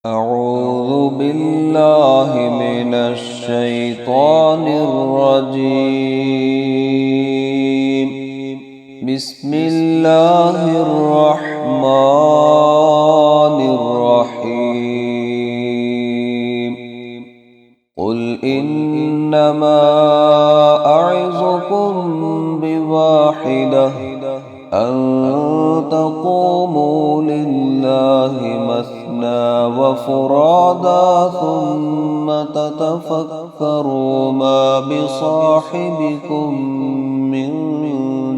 أعوذ بالله من الشيطان الرجيم. بسم الله الرحمن الرحيم. قل إنما أعظكم بواحدة أن تقوموا لله مثنى وفرادا ثم تتفكروا ما بصاحبكم من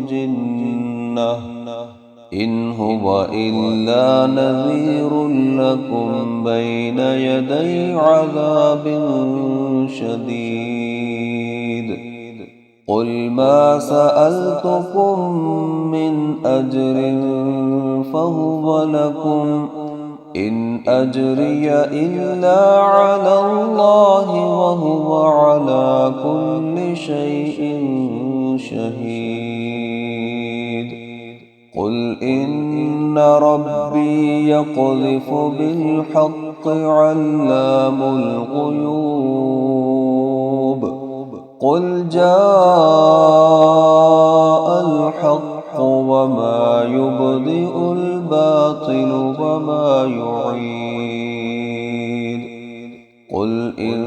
جنة إن هو إلا نذير لكم بين يدي عذاب شديد. قل ما سألتكم من أجر فهو لكم إن أجري إلا على الله وهو على كل شيء شهيد. قل إن ربي يقذف بالحق علام الغيوب. قل جاء الحق وما يبدئ الباطل وما يعيد. قل إن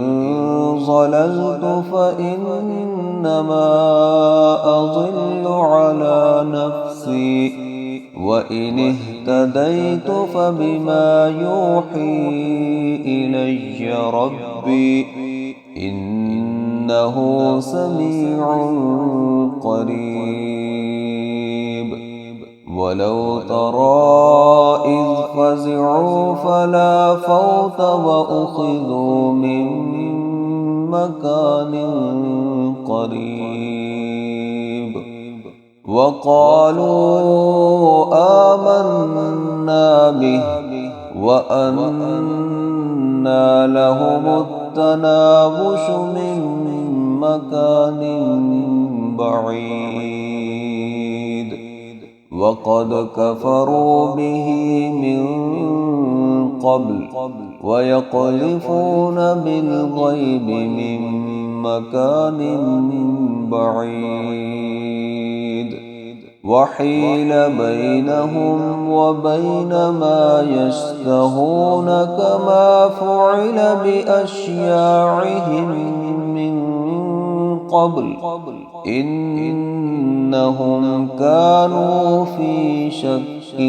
ضللت فإنما أضل على نفسي وإن اهتديت فبما يوحي إلي ربي إنه سميع قريب. ولو ترى إذ فزعوا فلا فوت وأخذوا من مكان قريب وقالوا آمنا به وأنى لهم التناوش من مكان بعيد وقد كفروا به من قبل ويقذفون بالغيب من مكان بعيد وحيل بينهم وبين ما يشتهون كما فعل بأشياعهم من قبل إنهم كانوا في شك